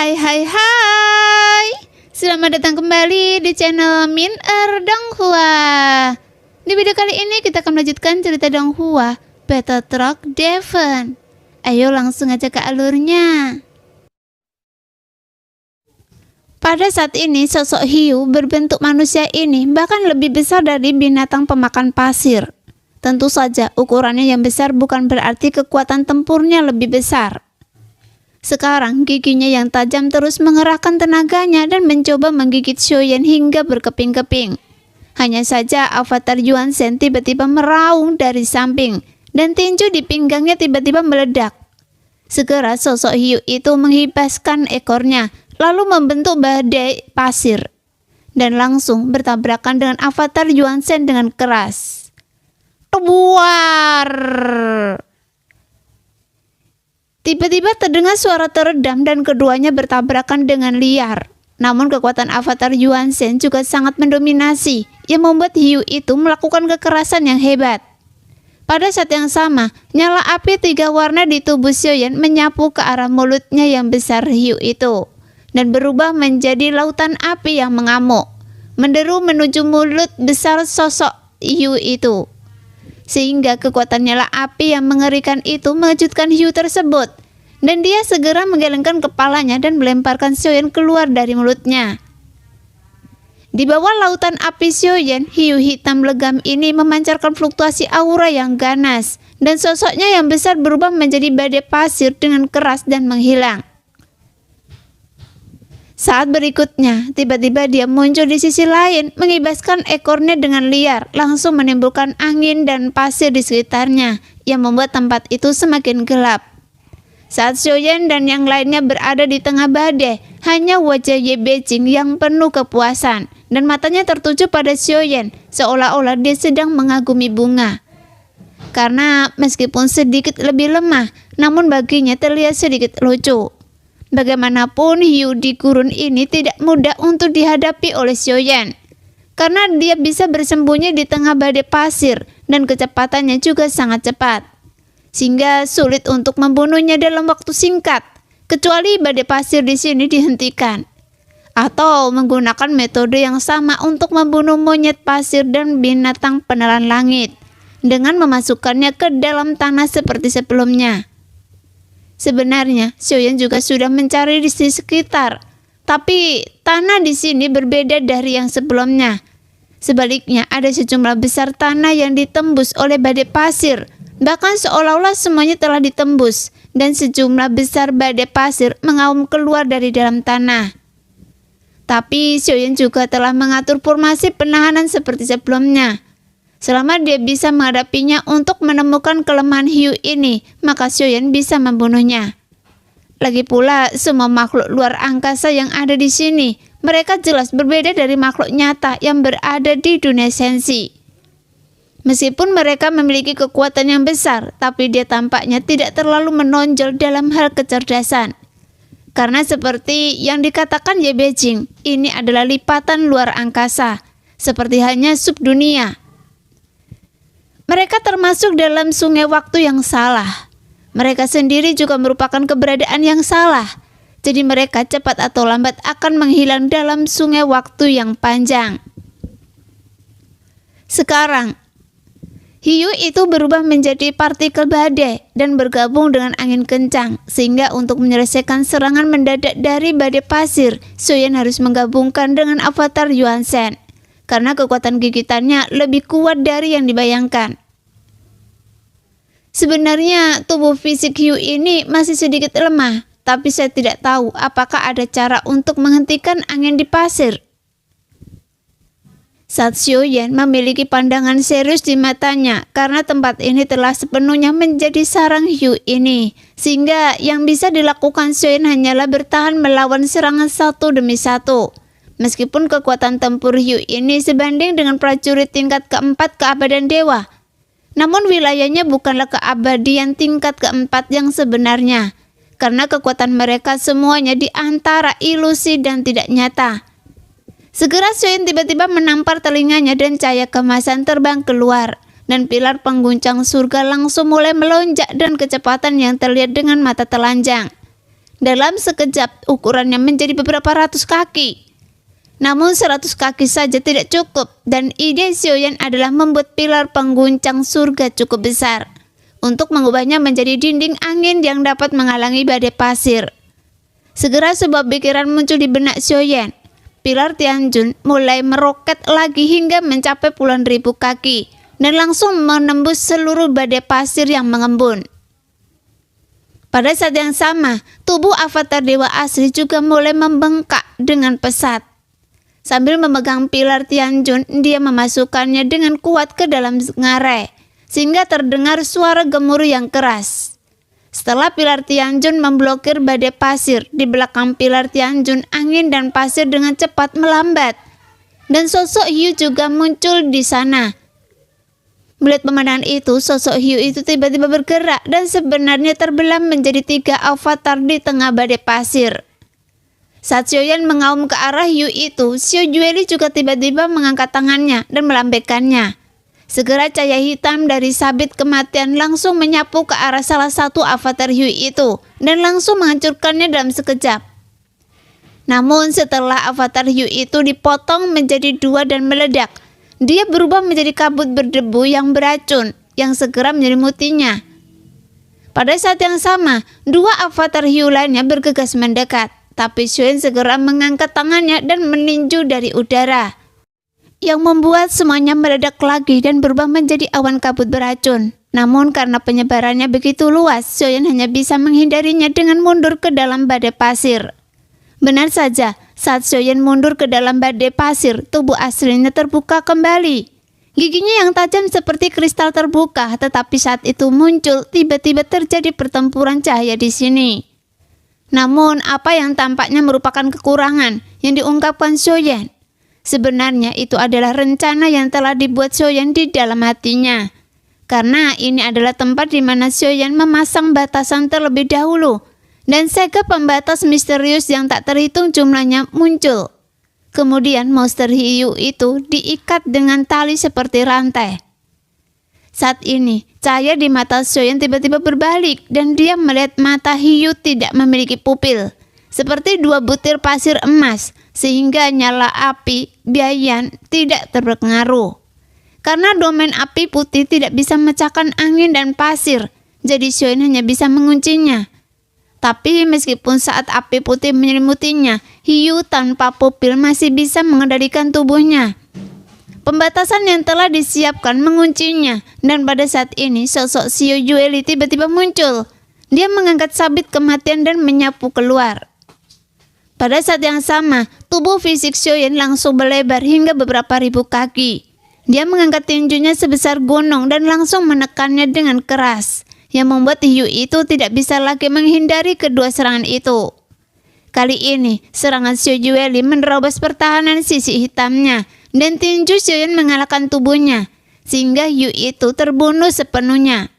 Hai. Selamat datang kembali di channel Min Donghua. Di video kali ini kita akan melanjutkan cerita Donghua Battle Truck Devon. Ayo langsung aja ke alurnya. Pada saat ini sosok hiu berbentuk manusia ini bahkan lebih besar dari binatang pemakan pasir. Tentu saja ukurannya yang besar bukan berarti kekuatan tempurnya lebih besar. Sekarang giginya yang tajam terus mengerahkan tenaganya dan mencoba menggigit Xiaoyan hingga berkeping-keping. Hanya saja avatar Yuan Shen tiba-tiba meraung dari samping dan tinju di pinggangnya tiba-tiba meledak. Segera sosok hiu itu menghibaskan ekornya lalu membentuk badai pasir dan langsung bertabrakan dengan avatar Yuan Shen dengan keras. Keluar! Tiba-tiba terdengar suara teredam dan keduanya bertabrakan dengan liar. Namun kekuatan avatar Yuan Shen juga sangat mendominasi yang membuat hiu itu melakukan kekerasan yang hebat. Pada saat yang sama, nyala api 3 warna di tubuh Xiaoyan menyapu ke arah mulutnya yang besar hiu itu dan berubah menjadi lautan api yang mengamuk, menderu menuju mulut besar sosok hiu itu. Sehingga kekuatan nyala api yang mengerikan itu mengejutkan hiu tersebut dan dia segera menggelengkan kepalanya dan melemparkan Xiaoyan keluar dari mulutnya. Di bawah lautan api Xiaoyan, hiu hitam legam ini memancarkan fluktuasi aura yang ganas dan sosoknya yang besar berubah menjadi badai pasir dengan keras dan menghilang. Saat berikutnya, tiba-tiba dia muncul di sisi lain, mengibaskan ekornya dengan liar, langsung menimbulkan angin dan pasir di sekitarnya, yang membuat tempat itu semakin gelap. Saat Xiaoyan dan yang lainnya berada di tengah badai, hanya wajah Ye Beijing yang penuh kepuasan, dan matanya tertuju pada Xiaoyan, seolah-olah dia sedang mengagumi bunga. Karena meskipun sedikit lebih lemah, namun baginya terlihat sedikit lucu. Bagaimanapun hiu di gurun ini tidak mudah untuk dihadapi oleh Xiaoyan, karena dia bisa bersembunyi di tengah badai pasir dan kecepatannya juga sangat cepat, sehingga sulit untuk membunuhnya dalam waktu singkat, kecuali badai pasir di sini dihentikan, atau menggunakan metode yang sama untuk membunuh monyet pasir dan binatang penelan langit, dengan memasukkannya ke dalam tanah seperti sebelumnya. Sebenarnya, Xiaoyan juga sudah mencari di sekitar, tapi tanah di sini berbeda dari yang sebelumnya. Sebaliknya, ada sejumlah besar tanah yang ditembus oleh badai pasir, bahkan seolah-olah semuanya telah ditembus, dan sejumlah besar badai pasir mengaum keluar dari dalam tanah. Tapi Xiaoyan juga telah mengatur formasi penahanan seperti sebelumnya. Selama dia bisa menghadapinya untuk menemukan kelemahan hiu ini, maka Xiaoyan bisa membunuhnya. Lagi pula, semua makhluk luar angkasa yang ada di sini, mereka jelas berbeda dari makhluk nyata yang berada di dunia sensi. Meskipun mereka memiliki kekuatan yang besar, tapi dia tampaknya tidak terlalu menonjol dalam hal kecerdasan. Karena seperti yang dikatakan Ye Beijing, ini adalah lipatan luar angkasa, seperti halnya subdunia. Mereka termasuk dalam sungai waktu yang salah. Mereka sendiri juga merupakan keberadaan yang salah. Jadi mereka cepat atau lambat akan menghilang dalam sungai waktu yang panjang. Sekarang, hiu itu berubah menjadi partikel badai dan bergabung dengan angin kencang. Sehingga untuk menyelesaikan serangan mendadak dari badai pasir, Xiaoyan harus menggabungkan dengan avatar Yuan Shen, karena kekuatan gigitannya lebih kuat dari yang dibayangkan. Sebenarnya tubuh fisik hiu ini masih sedikit lemah, tapi saya tidak tahu apakah ada cara untuk menghentikan angin di pasir. Saat Xiaoyan memiliki pandangan serius di matanya karena tempat ini telah sepenuhnya menjadi sarang hiu ini, sehingga yang bisa dilakukan Xiaoyan hanyalah bertahan melawan serangan satu demi satu. Meskipun kekuatan tempur hiu ini sebanding dengan prajurit tingkat keempat keabadian dewa, namun wilayahnya bukanlah keabadian tingkat keempat yang sebenarnya, karena kekuatan mereka semuanya di antara ilusi dan tidak nyata. Segera Xiaoyan tiba-tiba menampar telinganya dan cahaya kemasan terbang keluar, dan pilar pengguncang surga langsung mulai melonjak dan kecepatan yang terlihat dengan mata telanjang. Dalam sekejap ukurannya menjadi beberapa ratus kaki. Namun 100 kaki saja tidak cukup, dan ide Xiaoyan adalah membuat pilar pengguncang surga cukup besar untuk mengubahnya menjadi dinding angin yang dapat menghalangi badai pasir. Segera sebuah pikiran muncul di benak Xiaoyan. Pilar Tianjun mulai meroket lagi hingga mencapai puluhan ribu kaki dan langsung menembus seluruh badai pasir yang mengembun. Pada saat yang sama, tubuh avatar Dewa Asli juga mulai membengkak dengan pesat. Sambil memegang pilar Tianjun, dia memasukkannya dengan kuat ke dalam ngarai, sehingga terdengar suara gemuruh yang keras. Setelah pilar Tianjun memblokir badai pasir, di belakang pilar Tianjun, angin dan pasir dengan cepat melambat. Dan sosok Hiu juga muncul di sana. Melihat pemandangan itu, sosok Hiu itu tiba-tiba bergerak dan sebenarnya terbelah menjadi 3 avatar di tengah badai pasir. Saat Xiaoyan mengaum ke arah Hiu itu, Xiao Jueli juga tiba-tiba mengangkat tangannya dan melambaikannya. Segera cahaya hitam dari sabit kematian langsung menyapu ke arah salah satu avatar Hiu itu dan langsung menghancurkannya dalam sekejap. Namun setelah avatar Hiu itu dipotong menjadi 2 dan meledak, dia berubah menjadi kabut berdebu yang beracun yang segera menyelimutinya. Pada saat yang sama, 2 avatar Hiu lainnya bergegas mendekat. Tapi Xiaoyan segera mengangkat tangannya dan meninju dari udara, yang membuat semuanya meledak lagi dan berubah menjadi awan kabut beracun. Namun karena penyebarannya begitu luas, Xiaoyan hanya bisa menghindarinya dengan mundur ke dalam badai pasir. Benar saja, saat Xiaoyan mundur ke dalam badai pasir, tubuh aslinya terbuka kembali. Giginya yang tajam seperti kristal terbuka, tetapi saat itu muncul, tiba-tiba terjadi pertempuran cahaya di sini. Namun, apa yang tampaknya merupakan kekurangan yang diungkapkan Xiaoyan, sebenarnya itu adalah rencana yang telah dibuat Xiaoyan di dalam hatinya. Karena ini adalah tempat di mana Xiaoyan memasang batasan terlebih dahulu, dan segel pembatas misterius yang tak terhitung jumlahnya muncul. Kemudian monster hiu itu diikat dengan tali seperti rantai. Saat ini, cahaya di mata Xiaoyan tiba-tiba berbalik dan dia melihat mata hiu tidak memiliki pupil, seperti 2 butir pasir emas, sehingga nyala api Biayan tidak terpengaruh. Karena domain api putih tidak bisa memecahkan angin dan pasir, jadi Xiaoyan hanya bisa menguncinya. Tapi meskipun saat api putih menyelimutinya, hiu tanpa pupil masih bisa mengendalikan tubuhnya. Pembatasan yang telah disiapkan menguncinya, dan pada saat ini sosok Xiao Jueli tiba-tiba muncul. Dia mengangkat sabit kematian dan menyapu keluar. Pada saat yang sama, tubuh fisik Xiaoyan langsung melebar hingga beberapa ribu kaki. Dia mengangkat tinjunya sebesar gunung dan langsung menekannya dengan keras, yang membuat hiu itu tidak bisa lagi menghindari kedua serangan itu. Kali ini, serangan Xiao Jueli menerobos pertahanan sisi hitamnya, dan tinju Xiaoyan mengalahkan tubuhnya, sehingga hiu itu terbunuh sepenuhnya.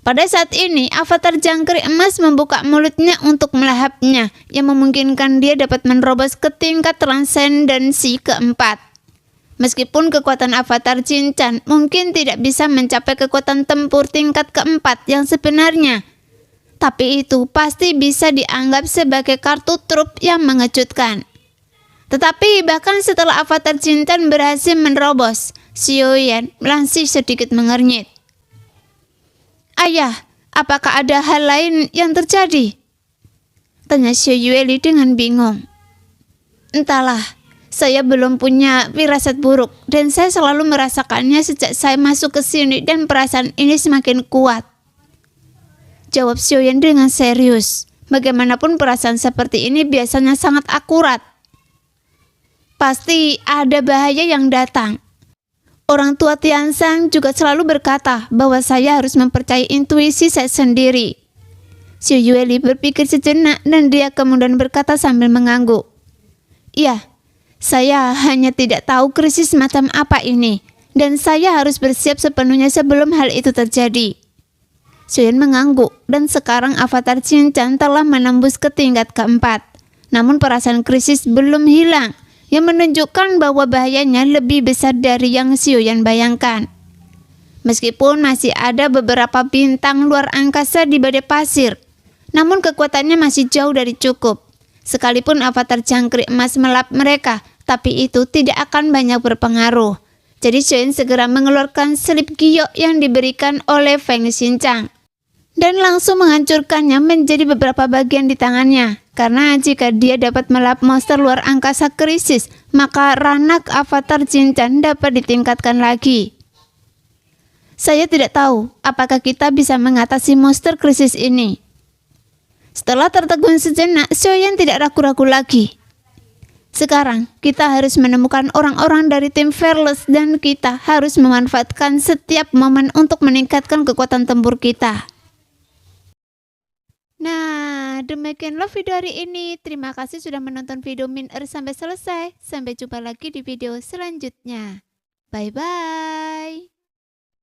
Pada saat ini, avatar jangkrik emas membuka mulutnya untuk melahapnya, yang memungkinkan dia dapat menerobos ke tingkat transendensi keempat. Meskipun kekuatan avatar Cinchan mungkin tidak bisa mencapai kekuatan tempur tingkat keempat yang sebenarnya, tapi itu pasti bisa dianggap sebagai kartu truf yang mengejutkan. Tetapi bahkan setelah avatar Cinchan berhasil menerobos, Xiaoyan masih sedikit mengernyit. "Ayah, apakah ada hal lain yang terjadi?" tanya Xiao Jueli dengan bingung. "Entahlah, saya belum punya firasat buruk dan saya selalu merasakannya sejak saya masuk ke sini dan perasaan ini semakin kuat," jawab Xiaoyan dengan serius. Bagaimanapun perasaan seperti ini biasanya sangat akurat. Pasti ada bahaya yang datang. Orang tua Tianshan juga selalu berkata bahwa saya harus mempercayai intuisi saya sendiri. Xiao Jueli berpikir sejenak dan dia kemudian berkata sambil mengangguk. "Iya, saya hanya tidak tahu krisis macam apa ini, dan saya harus bersiap sepenuhnya sebelum hal itu terjadi." Xiaoyan mengangguk, dan sekarang avatar Cinchan telah menembus ke tingkat keempat. Namun perasaan krisis belum hilang, yang menunjukkan bahwa bahayanya lebih besar dari yang Xiaoyan bayangkan. Meskipun masih ada beberapa bintang luar angkasa di badai pasir, namun kekuatannya masih jauh dari cukup. Sekalipun avatar jangkrik emas melap mereka, tapi itu tidak akan banyak berpengaruh. Jadi Shen segera mengeluarkan selip giok yang diberikan oleh Feng Xinchang dan langsung menghancurkannya menjadi beberapa bagian di tangannya. Karena jika dia dapat melap monster luar angkasa krisis, maka ranak avatar Xinchang dapat ditingkatkan lagi. Saya tidak tahu apakah kita bisa mengatasi monster krisis ini. Setelah tertegun sejenak, Xiaoyan tidak ragu-ragu lagi. Sekarang kita harus menemukan orang-orang dari tim Fearless dan kita harus memanfaatkan setiap momen untuk meningkatkan kekuatan tempur kita. Nah, demikianlah video hari ini. Terima kasih sudah menonton video Min sampai selesai. Sampai jumpa lagi di video selanjutnya. Bye-bye.